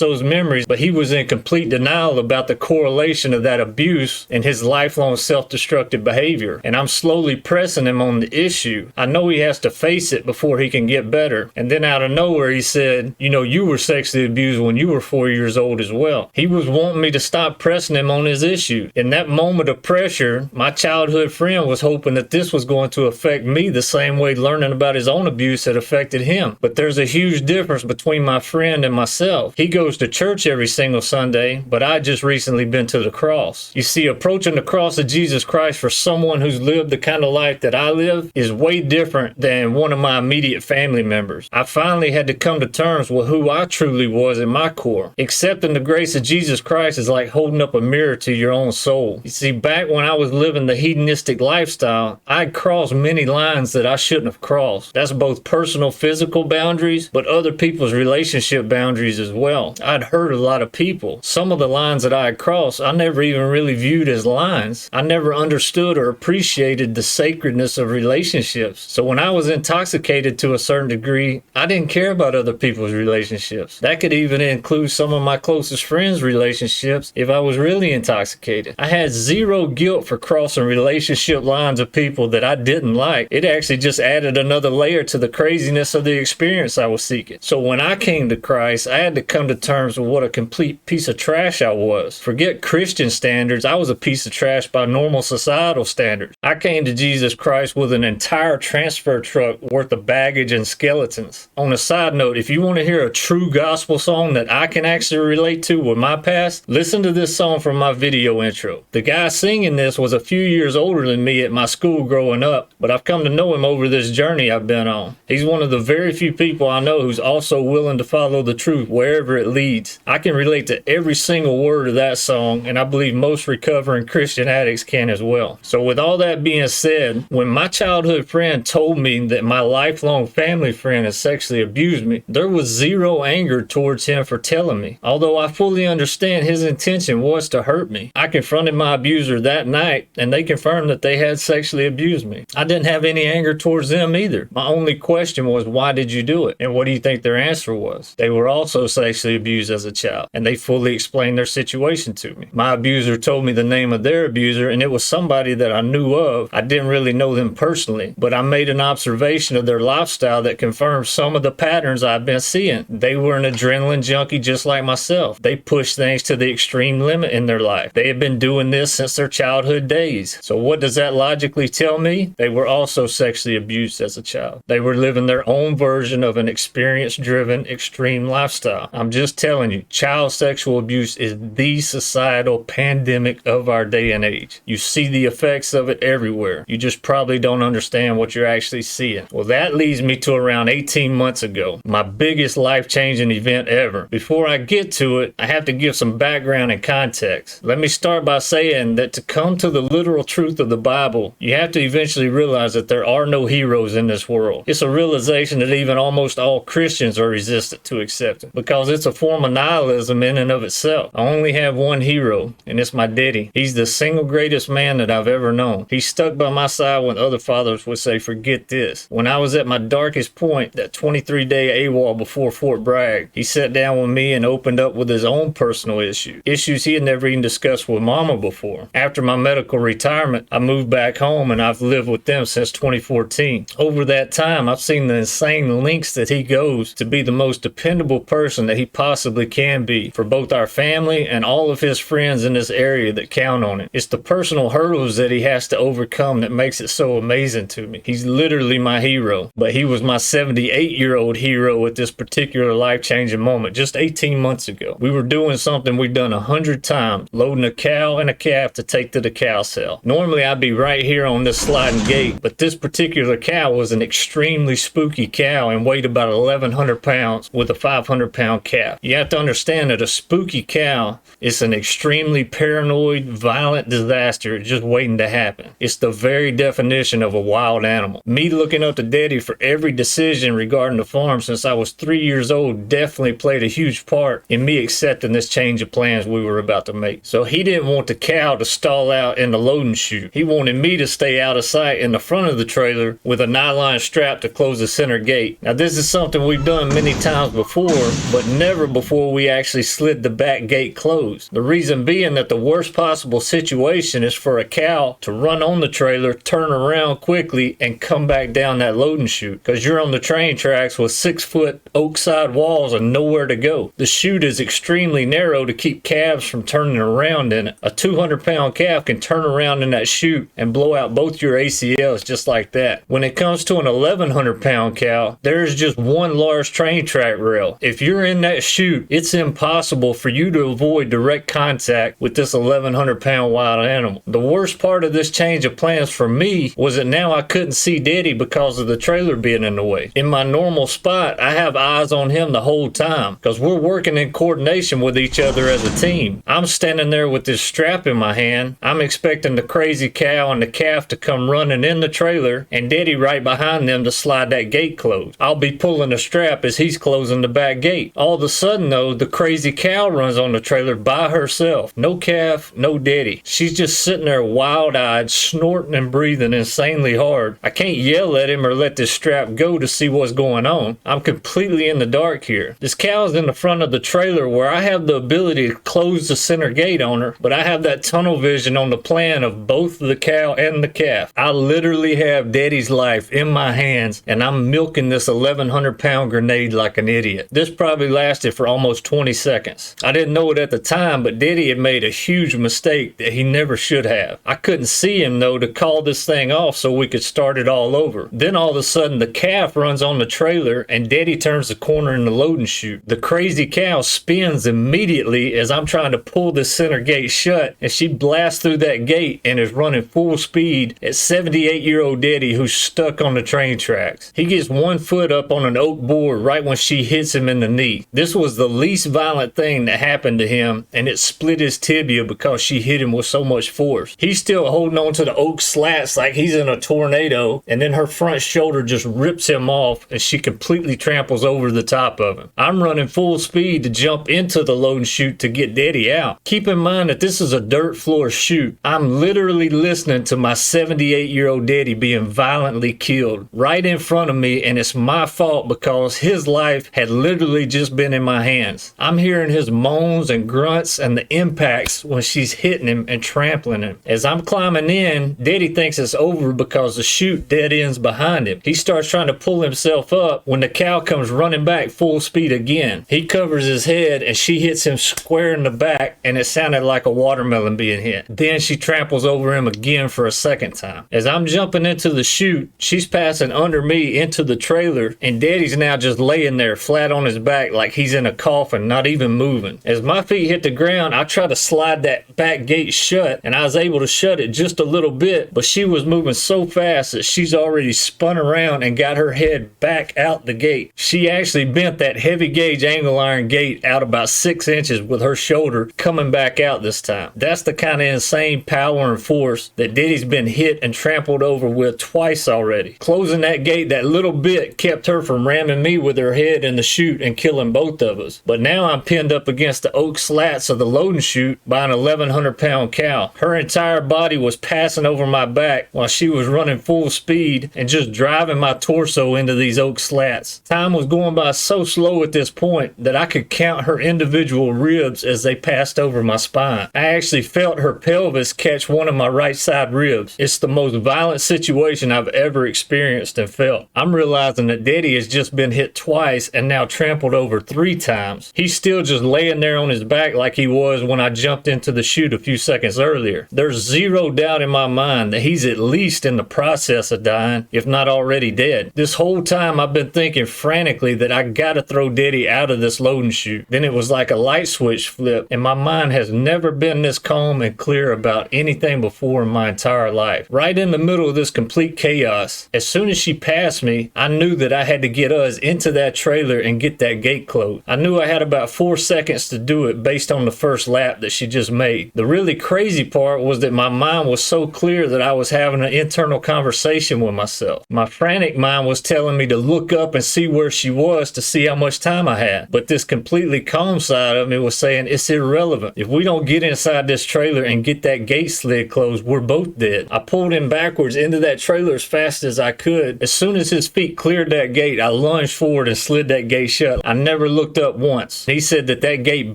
S1: those memories, but he was in complete denial about the correlation of that abuse and his lifelong self-destructive behavior. And I'm slowly pressing him on the issue. I know he has to face it before he can get better. And then out of nowhere, he said, you know, you were sexually abused when you were 4 years old as well. He was wanting me to stop pressing him on his issue. In that moment of pressure, my childhood friend was hoping that this was going to affect me the same way learning about his own abuse had affected him. But there's a huge difference between my friend and myself. He goes to church every single Sunday, but I just recently been to the cross. You see, approaching the cross of Jesus Christ for someone who's lived the kind of life that I live is way different than one of my immediate family members. I finally had to come to terms with who I truly was in my core. Accepting the grace of Jesus Christ is like holding up a mirror to your own soul. You see, back when I was living the hedonistic lifestyle, I'd crossed many lines that I shouldn't have crossed. That's both personal, physical boundaries, but other people's relationship boundaries as well. I'd hurt a lot of people. Some of the lines that I had crossed, I never even really viewed as lines. I never never understood or appreciated the sacredness of relationships. So when I was intoxicated to a certain degree, I didn't care about other people's relationships. That could even include some of my closest friends' relationships if I was really intoxicated. I had zero guilt for crossing relationship lines of people that I didn't like. It actually just added another layer to the craziness of the experience I was seeking. So when I came to Christ, I had to come to terms with what a complete piece of trash I was. Forget Christian standards, I was a piece of trash by normal societal standards. I came to Jesus Christ with an entire transfer truck worth of baggage and skeletons. On a side note, if you want to hear a true gospel song that I can actually relate to with my past, listen to this song from my video intro. The guy singing this was a few years older than me at my school growing up, but I've come to know him over this journey I've been on. He's one of the very few people I know who's also willing to follow the truth wherever it leads. I can relate to every single word of that song, and I believe most recovering Christian addicts can as well. So with all that being said, when my childhood friend told me that my lifelong family friend had sexually abused me, there was zero anger towards him for telling me. Although I fully understand his intention was to hurt me. I confronted my abuser that night, and they confirmed that they had sexually abused me. I didn't have any anger towards them either. My only question was, why did you do it? And what do you think their answer was? They were also sexually abused as a child, and they fully explained their situation to me. My abuser told me the name of their abuser, and it was somebody that I knew of. I didn't really know them personally, but I made an observation of their lifestyle that confirmed some of the patterns I've been seeing. They were an adrenaline junkie just like myself. They pushed things to the extreme limit in their life. They had been doing this since their childhood days. So what does that logically tell me? They were also sexually abused as a child. They were living their own version of an experience-driven extreme lifestyle. I'm just telling you, child sexual abuse is the societal pandemic of our day and age. You see the effects of it everywhere. You just probably don't understand what you're actually seeing. Well, that leads me to around 18 months ago, my biggest life-changing event ever. Before I get to it, I have to give some background and context. Let me start by saying that to come to the literal truth of the Bible, you have to eventually realize that there are no heroes in this world. It's a realization that even almost all Christians are resistant to accepting, because it's a form of nihilism in and of itself. I only have one hero, and it's my daddy. He's the single greatest man that I've ever known. He stuck by my side when other fathers would say, forget this. When I was at my darkest point, that 23-day AWOL before Fort Bragg, he sat down with me and opened up with his own personal issues he had never even discussed with mama before. After my medical retirement, I moved back home, and I've lived with them since 2014. Over that time, I've seen the insane lengths that he goes to be the most dependable person that he possibly can be for both our family and all of his friends in this area that count on it. It's the personal hurdles that he has to overcome that makes it so amazing to me. He's literally my hero, but he was my 78-year-old hero at this particular life-changing moment just 18 months ago. We were doing something we've done 100 times, loading a cow and a calf to take to the cow cell. Normally I'd be right here on this sliding gate, but this particular cow was an extremely spooky cow and weighed about 1,100 pounds with a 500-pound calf. You have to understand that a spooky cow is an extremely paranoid, violent disaster just waiting to happen. It's the very definition of a wild animal. Me looking up to Daddy for every decision regarding the farm since I was 3 years old definitely played a huge part in me accepting this change of plans we were about to make. So he didn't want the cow to stall out in the loading chute. He wanted me to stay out of sight in the front of the trailer with a nylon strap to close the center gate. Now this is something we've done many times before, but never before we actually slid the back gate closed. The reason being that the worst possible situation is for a cow to run on the trailer, turn around quickly, and come back down that loading chute, because you're on the train tracks with 6-foot oak side walls and nowhere to go. The chute is extremely narrow to keep calves from turning around in it. A 200-pound calf can turn around in that chute and blow out both your ACLs just like that. When it comes to an 1,100-pound cow, there's just one large train track rail. If you're in that chute, it's impossible for you to avoid direct contact with this 1,100-pound wild animal. The worst part of this change of plans for me was that now I couldn't see Daddy because of the trailer being in the way. In my normal spot, I have eyes on him the whole time because we're working in coordination with each other as a team. I'm standing there with this strap in my hand. I'm expecting the crazy cow and the calf to come running in the trailer and Daddy right behind them to slide that gate closed. I'll be pulling the strap as he's closing the back gate. All of a sudden though, the crazy cow runs on the trailer by herself. No calf, no Daddy. She's just sitting there wild-eyed, snorting and breathing insanely hard. I can't yell at him or let this strap go to see what's going on. I'm completely in the dark here. This cow's in the front of the trailer where I have the ability to close the center gate on her, but I have that tunnel vision on the plan of both the cow and the calf. I literally have Daddy's life in my hands, and I'm milking this 1,100-pound grenade like an idiot. This probably lasted for almost 20 seconds. I didn't know it at the time, but Daddy had made a huge mistake that he never should have. I couldn't see him though to call this thing off so we could start it all over. Then all of a sudden the calf runs on the trailer and Daddy turns the corner in the loading chute. The crazy cow spins immediately as I'm trying to pull this center gate shut, and she blasts through that gate and is running full speed at 78-year-old Daddy, who's stuck on the train tracks. He gets one foot up on an oak board right when she hits him in the knee. This was the least violent thing that happened to him, and it split his tibia because she hit him with so much force. He's still holding on to the oak slats like he's in a tornado, and then her front shoulder just rips him off and she completely tramples over the top of him. I'm running full speed to jump into the loading chute to get Daddy out. Keep in mind that this is a dirt floor chute. I'm literally listening to my 78-year-old Daddy being violently killed right in front of me, and it's my fault because his life had literally just been in my hands. I'm hearing his moans and grunts and the impacts when she's hitting him and trampling him. As I'm climbing in, Daddy thinks it's over because the chute dead ends behind him. He starts trying to pull himself up when the cow comes running back full speed again. He covers his head and she hits him square in the back, and it sounded like a watermelon being hit. Then she tramples over him again for a second time. As I'm jumping into the chute, she's passing under me into the trailer, and Daddy's now just laying there flat on his back like he's in a coffin, not even moving. As my feet hit the ground, I try to slide that back gate shut, and I was able to shut it just a little bit, but she was moving so fast that she's already spun around and got her head back out the gate. She actually bent that heavy gauge angle iron gate out about 6 inches with her shoulder coming back out this time. That's the kind of insane power and force that Daddy's been hit and trampled over with twice already. Closing that gate that little bit kept her from ramming me with her head in the chute and killing both of us. But now I'm pinned up against the oak slats of the loading chute by an 1,100-pound cow. Her entire body was passing over my back while she was running full speed and just driving my torso into these oak slats. Time was going by so slow at this point that I could count her individual ribs as they passed over my spine. I actually felt her pelvis catch one of my right side ribs. It's the most violent situation I've ever experienced and felt. I'm realizing that Daddy has just been hit twice and now trampled over 3 times. He's still just laying there on his back like he was when I jumped into the chute a few seconds earlier. There's zero doubt in my mind that he's at least in the process of dying, if not already dead. This whole time I've been thinking frantically that I gotta throw Daddy out of this loading chute. Then it was like a light switch flip, and my mind has never been this calm and clear about anything before in my entire life. Right in the middle of this complete chaos, as soon as she passed me, I knew that I had to get us into that trailer and get that gate closed. I knew I had about 4 seconds to do it based on the first lap that she just made. The really crazy part was that my mind was so clear that I was having an internal conversation with myself. My frantic mind was telling me to look up and see where she was to see how much time I had. But this completely calm side of me was saying it's irrelevant. If we don't get inside this trailer and get that gate slid closed, we're both dead. I pulled him backwards into that trailer as fast as I could. As soon as his feet cleared that gate, I lunged forward and slid that gate shut. I never looked up once. He said that that gate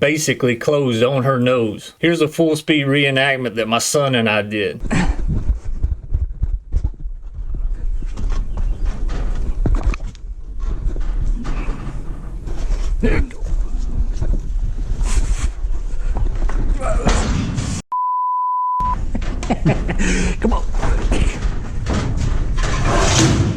S1: basically closed on her nose. Here's a full speed reenactment that my son and I did. Come on.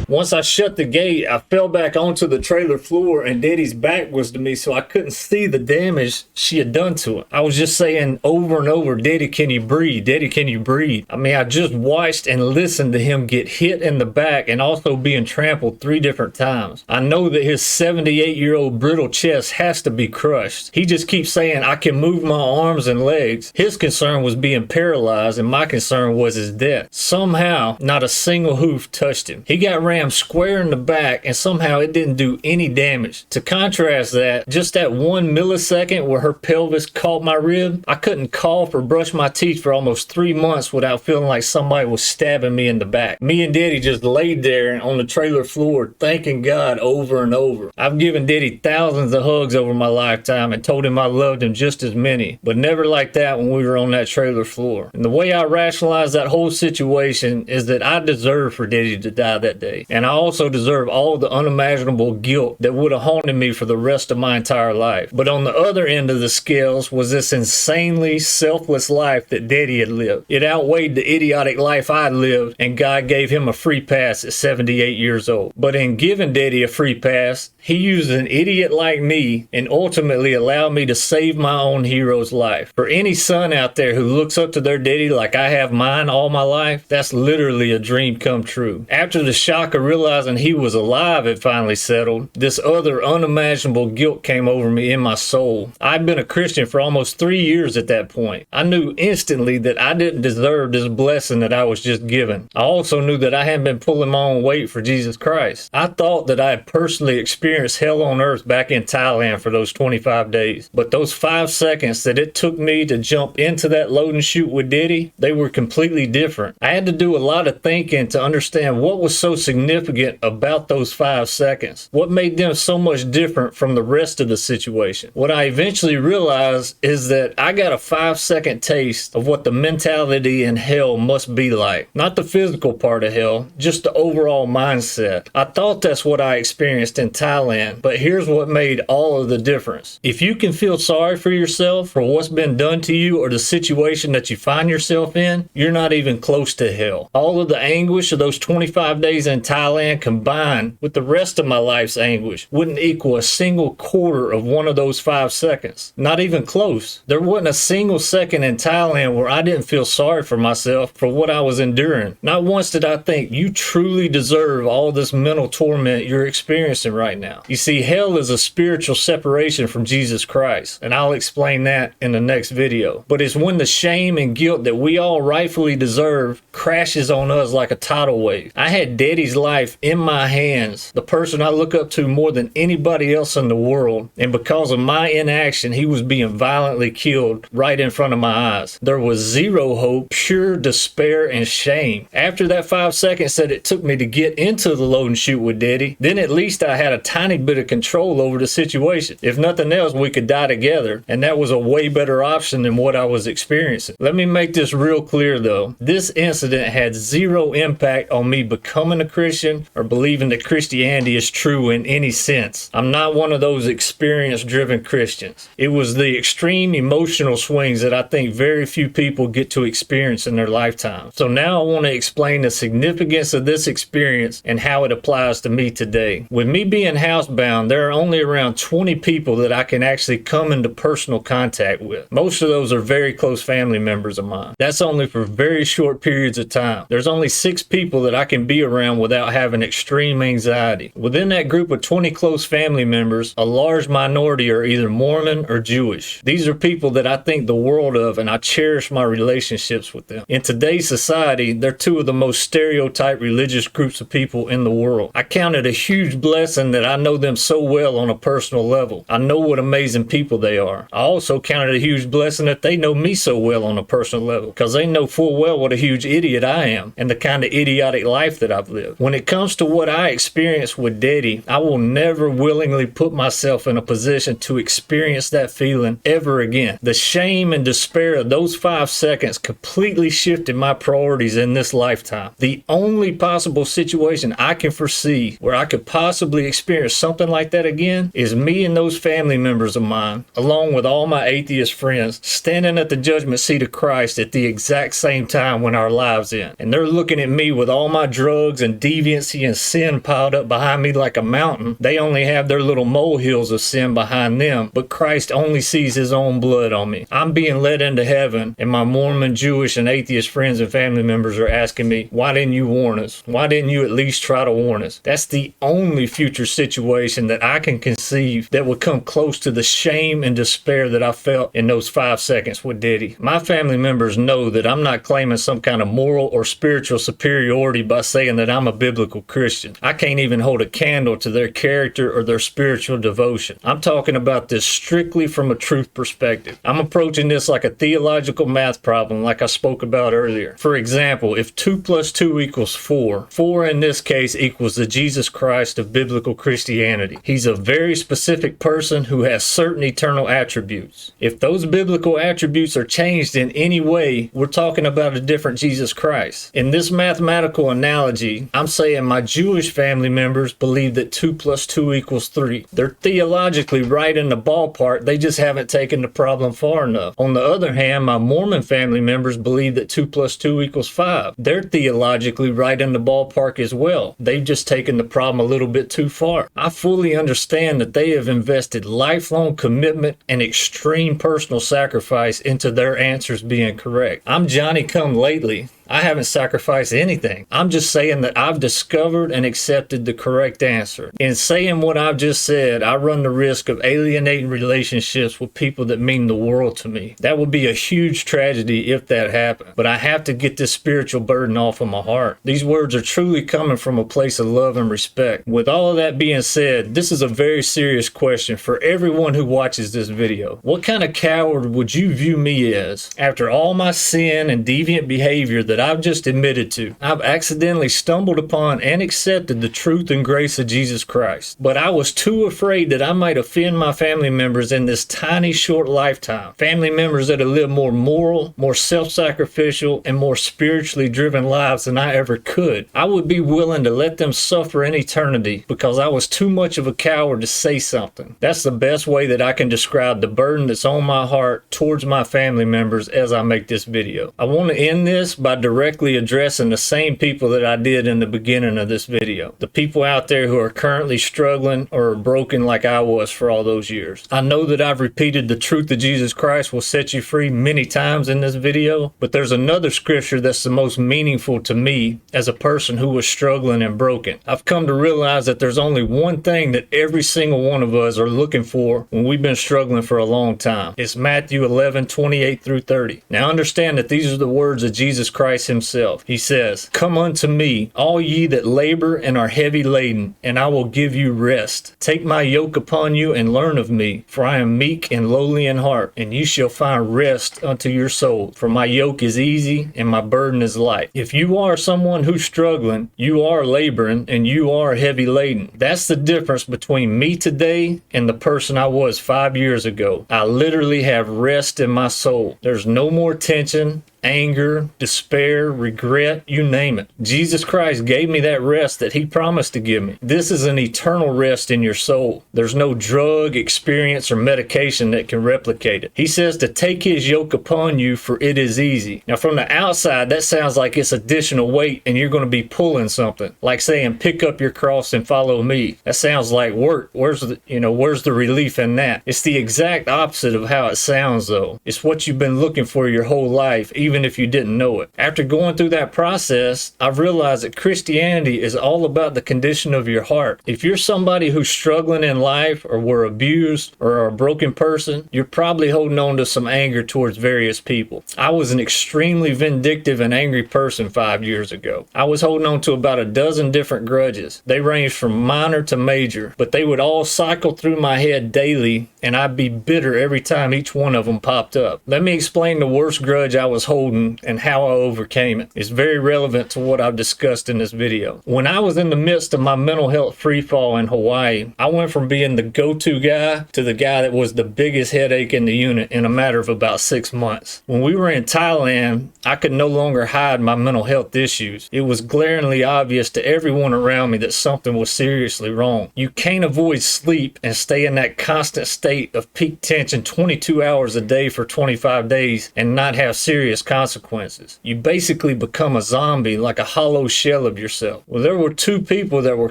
S1: Once I shut the gate, I fell back onto the trailer floor, and Daddy's back was to me, so I couldn't see the damage she had done to him. I was just saying over and over, Daddy, can you breathe? Daddy, can you breathe? I mean, I just watched and listened to him get hit in the back and also being trampled 3 different times. I know that his 78-year-old brittle chest has to be crushed. He just keeps saying, I can move my arms and legs. His concern was being paralyzed, and my concern was his death. Somehow, not a single hoof touched him. He got ran rammed square in the back, and somehow it didn't do any damage. To contrast that, just that 1 millisecond where her pelvis caught my rib, I couldn't cough or brush my teeth for almost 3 months without feeling like somebody was stabbing me in the back. Me and Daddy just laid there on the trailer floor thanking God over and over. I've given Daddy thousands of hugs over my lifetime and told him I loved him just as many, but never like that when we were on that trailer floor. And the way I rationalize that whole situation is that I deserve for Daddy to die that day, and I also deserve all the unimaginable guilt that would have haunted me for the rest of my entire life. But on the other end of the scales was this insanely selfless life that Daddy had lived. It outweighed the idiotic life I'd lived, and God gave him a free pass at 78 years old. But in giving Daddy a free pass, he used an idiot like me and ultimately allowed me to save my own hero's life. For any son out there who looks up to their daddy like I have mine all my life, that's literally a dream come true. After the shock of realizing he was alive had finally settled, this other unimaginable guilt came over me in my soul. I'd been a Christian for almost 3 years at that point. I knew instantly that I didn't deserve this blessing that I was just given. I also knew that I hadn't been pulling my own weight for Jesus Christ. I thought that I had personally experienced hell on earth back in Thailand for those 25 days. But those 5 seconds that it took me to jump into that load and shoot with Diddy, they were completely different. I had to do a lot of thinking to understand what was so significant about those 5 seconds. What made them so much different from the rest of the situation. What I eventually realized is that I got a 5-second taste of what the mentality in hell must be like. Not the physical part of hell, just the overall mindset. I thought that's what I experienced in Thailand, but here's what made all of the difference. If you can feel sorry for yourself for what's been done to you or the situation that you find yourself in, you're not even close to hell. All of the anguish of those 25 days in Thailand combined with the rest of my life's anguish wouldn't equal a single quarter of one of those 5 seconds. Not even close. There wasn't a single second in Thailand where I didn't feel sorry for myself for what I was enduring. Not once did I think you truly deserve all this mental torment you're experiencing right now. You see, hell is a spiritual separation from Jesus Christ, and I'll explain that in the next video. But it's when the shame and guilt that we all rightfully deserve crashes on us like a tidal wave. I had Daddy's life in my hands, the person I look up to more than anybody else in the world, and because of my inaction, he was being violently killed right in front of my eyes. There was zero hope, pure despair and shame. After that 5 seconds that it took me to get into the load and shoot with Daddy, then at least I had a tiny bit of control over the situation. If nothing else, we could die together, and that was a way better option than what I was experiencing. Let me make this real clear though. This incident had zero impact on me becoming a Christian or believing that Christianity is true in any sense. I'm not one of those experience-driven Christians. It was the extreme emotional swings that I think very few people get to experience in their lifetime. So now I want to explain the significance of this experience and how it applies to me today. With me being housebound, there are only around 20 people that I can actually come into personal contact with. Most of those are very close family members of mine. That's only for very short periods of time. There's only 6 people that I can be around without having extreme anxiety. Within that group of 20 close family members, a large minority are either Mormon or Jewish. These are people that I think the world of, and I cherish my relationships with them. In today's society, they're 2 of the most stereotyped religious groups of people in the world. I count it a huge blessing that I know them so well on a personal level. I know what amazing people they are. I also count it a huge blessing that they know me so well on a personal level, because they know full well what a huge idiot I am and the kind of idiotic life that I've lived. When it comes to what I experienced with Daddy, I will never willingly put myself in a position to experience that feeling ever again. The shame and despair of those 5 seconds completely shifted my priorities in this lifetime. The only possible situation I can foresee where I could possibly experience something like that again is me and those family members of mine, along with all my atheist friends, standing at the judgment seat of Christ at the exact same time when our lives end. And they're looking at me with all my drugs and deviancy and sin piled up behind me like a mountain. They only have their little molehills of sin behind them, but Christ only sees his own blood on me. I'm being led into heaven, and my Mormon, Jewish, and atheist friends and family members are asking me, why didn't you warn us? Why didn't you at least try to warn us? That's the only future situation that I can conceive that would come close to the shame and despair that I felt in those 5 seconds with Diddy. My family members know that I'm not claiming some kind of moral or spiritual superiority by saying that I'm a bit biblical Christians. I can't even hold a candle to their character or their spiritual devotion. I'm talking about this strictly from a truth perspective. I'm approaching this like a theological math problem like I spoke about earlier. For example, if 2 plus 2 equals 4, 4 in this case equals the Jesus Christ of biblical Christianity. He's a very specific person who has certain eternal attributes. If those biblical attributes are changed in any way, we're talking about a different Jesus Christ. In this mathematical analogy, I'm saying my Jewish family members believe that 2 plus 2 equals 3. They're theologically right in the ballpark, they just haven't taken the problem far enough. On the other hand, my Mormon family members believe that 2 plus 2 equals 5. They're theologically right in the ballpark as well. They've just taken the problem a little bit too far. I fully understand that they have invested lifelong commitment and extreme personal sacrifice into their answers being correct. I'm Johnny come lately. I haven't sacrificed anything. I'm just saying that I've discovered and accepted the correct answer. In saying what I've just said, I run the risk of alienating relationships with people that mean the world to me. That would be a huge tragedy if that happened. But I have to get this spiritual burden off of my heart. These words are truly coming from a place of love and respect. With all of that being said, this is a very serious question for everyone who watches this video. What kind of coward would you view me as? After all my sin and deviant behavior that I've just admitted to, I've accidentally stumbled upon and accepted the truth and grace of Jesus Christ. But I was too afraid that I might offend my family members in this tiny short lifetime. Family members that have lived more moral, more self-sacrificial, and more spiritually driven lives than I ever could. I would be willing to let them suffer in eternity because I was too much of a coward to say something. That's the best way that I can describe the burden that's on my heart towards my family members as I make this video. I want to end this by directly addressing the same people that I did in the beginning of this video. The people out there who are currently struggling or are broken like I was for all those years. I know that I've repeated the truth of Jesus Christ will set you free many times in this video, but there's another scripture that's the most meaningful to me as a person who was struggling and broken. I've come to realize that there's only one thing that every single one of us are looking for when we've been struggling for a long time. It's Matthew 11:28 through 30. Now understand that these are the words of Jesus Christ himself. He says, "Come unto me, all ye that labor and are heavy laden, and I will give you rest. Take my yoke upon you and learn of me, for I am meek and lowly in heart, and you shall find rest unto your soul. For my yoke is easy and my burden is light." If you are someone who's struggling, you are laboring, and you are heavy laden. That's the difference between me today and the person I was 5 years ago. I literally have rest in my soul. There's no more tension, anger, despair, regret, you name it. Jesus Christ gave me that rest that he promised to give me. This is an eternal rest in your soul. There's no drug, experience, or medication that can replicate it. He says to take his yoke upon you, for it is easy. Now from the outside, that sounds like it's additional weight and you're going to be pulling something. Like saying, pick up your cross and follow me. That sounds like work. Where's the relief in that? It's the exact opposite of how it sounds though. It's what you've been looking for your whole life, even if you didn't know it. After going through that process, I've realized that Christianity is all about the condition of your heart. If you're somebody who's struggling in life or were abused or are a broken person, you're probably holding on to some anger towards various people. I was an extremely vindictive and angry person 5 years ago. I was holding on to about a dozen different grudges. They ranged from minor to major, but they would all cycle through my head daily and I'd be bitter every time each one of them popped up. Let me explain the worst grudge I was holding and how I overcame it. It's very relevant to what I've discussed in this video. When I was in the midst of my mental health freefall in Hawaii, I went from being the go-to guy to the guy that was the biggest headache in the unit in a matter of about 6 months. When we were in Thailand, I could no longer hide my mental health issues. It was glaringly obvious to everyone around me that something was seriously wrong. You can't avoid sleep and stay in that constant state of peak tension 22 hours a day for 25 days and not have serious consequences. You basically become a zombie, like a hollow shell of yourself. Well, there were two people that were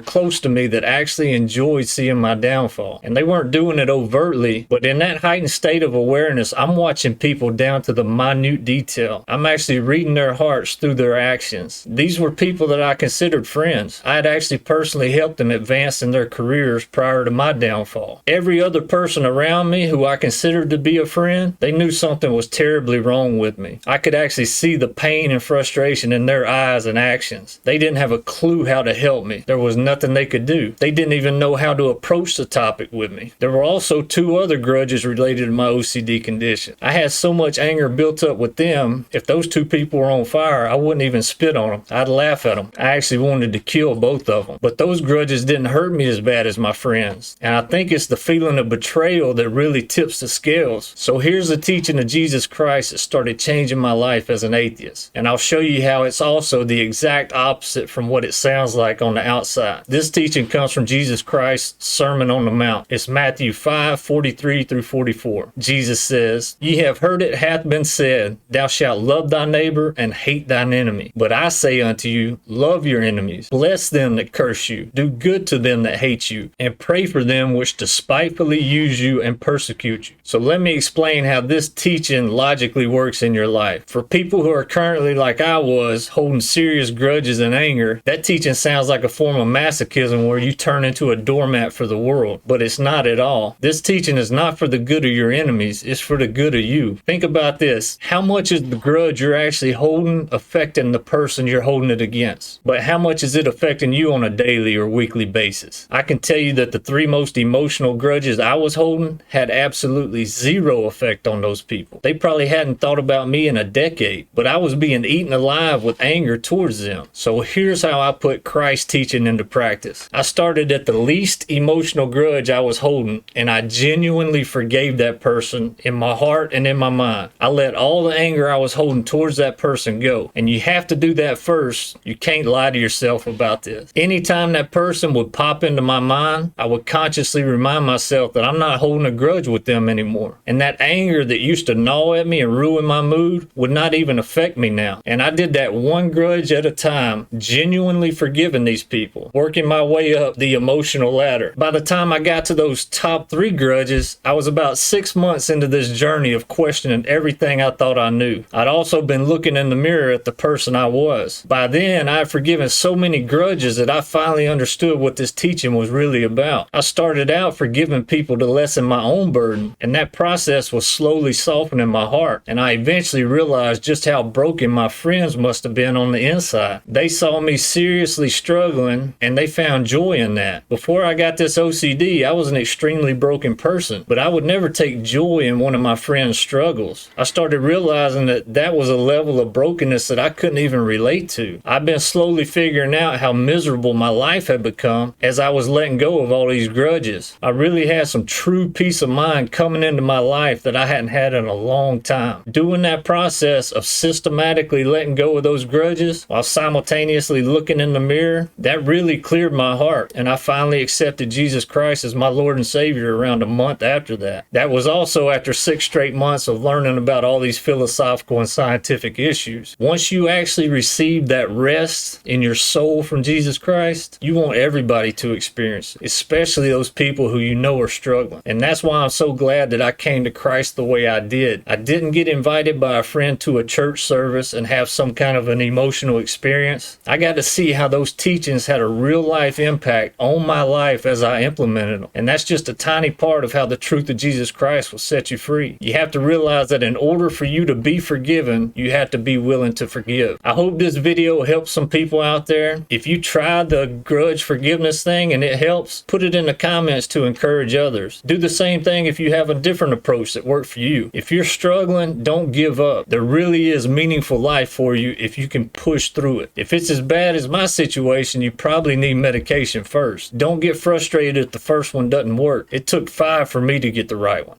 S1: close to me that actually enjoyed seeing my downfall. And they weren't doing it overtly, but in that heightened state of awareness, I'm watching people down to the minute detail. I'm actually reading their hearts through their actions. These were people that I considered friends. I had actually personally helped them advance in their careers prior to my downfall. Every other person around me who I considered to be a friend, they knew something was terribly wrong with me. I could could actually see the pain and frustration in their eyes and actions. They didn't have a clue how to help me. There was nothing they could do. They didn't even know how to approach the topic with me. There were also 2 other grudges related to my OCD condition. I had so much anger built up with them, if those 2 people were on fire, I wouldn't even spit on them. I'd laugh at them. I actually wanted to kill both of them. But those grudges didn't hurt me as bad as my friends. And I think it's the feeling of betrayal that really tips the scales. So here's the teaching of Jesus Christ that started changing my life as an atheist. And I'll show you how it's also the exact opposite from what it sounds like on the outside. This teaching comes from Jesus Christ's Sermon on the Mount. It's Matthew 5:43 through 44. Jesus says, "Ye have heard it hath been said, Thou shalt love thy neighbor and hate thine enemy. But I say unto you, love your enemies. Bless them that curse you. Do good to them that hate you. And pray for them which despitefully use you and persecute you." So let me explain how this teaching logically works in your life. For people who are currently like I was, holding serious grudges and anger, that teaching sounds like a form of masochism where you turn into a doormat for the world. But it's not at all. This teaching is not for the good of your enemies. It's for the good of you. Think about this. How much is the grudge you're actually holding affecting the person you're holding it against? But how much is it affecting you on a daily or weekly basis? I can tell you that the 3 most emotional grudges I was holding had absolutely 0 effect on those people. They probably hadn't thought about me in a decade, but I was being eaten alive with anger towards them. So here's how I put Christ's teaching into practice. I started at the least emotional grudge I was holding, and I genuinely forgave that person in my heart and in my mind. I let all the anger I was holding towards that person go. And you have to do that first. You can't lie to yourself about this. Anytime that person would pop into my mind, I would consciously remind myself that I'm not holding a grudge with them anymore. And that anger that used to gnaw at me and ruin my mood would not even affect me now. And I did that one grudge at a time, genuinely forgiving these people, working my way up the emotional ladder. By the time I got to those top 3 grudges, I was about 6 months into this journey of questioning everything I thought I knew. I'd also been looking in the mirror at the person I was. By then, I had forgiven so many grudges that I finally understood what this teaching was really about. I started out forgiving people to lessen my own burden, and that process was slowly softening my heart. And I eventually realized just how broken my friends must have been on the inside. They saw me seriously struggling, and they found joy in that. Before I got this OCD, I was an extremely broken person, but I would never take joy in one of my friends' struggles. I started realizing that that was a level of brokenness that I couldn't even relate to. I've been slowly figuring out how miserable my life had become as I was letting go of all these grudges. I really had some true peace of mind coming into my life that I hadn't had in a long time. Doing that process of systematically letting go of those grudges while simultaneously looking in the mirror, that really cleared my heart, and I finally accepted Jesus Christ as my Lord and Savior around a month after that. That was also after 6 straight months of learning about all these philosophical and scientific issues. Once you actually receive that rest in your soul from Jesus Christ, you want everybody to experience it, especially those people who you know are struggling. And that's why I'm so glad that I came to Christ the way I did. I didn't get invited by a friend to a church service and have some kind of an emotional experience. I got to see how those teachings had a real life impact on my life as I implemented them. And that's just a tiny part of how the truth of Jesus Christ will set you free. You have to realize that in order for you to be forgiven, you have to be willing to forgive. I hope this video helps some people out there. If you tried the grudge forgiveness thing and it helps, put it in the comments to encourage others. Do the same thing if you have a different approach that worked for you. If you're struggling, don't give up. There really is meaningful life for you if you can push through it. If it's as bad as my situation, you probably need medication first. Don't get frustrated if the first one doesn't work. It took 5 for me to get the right one.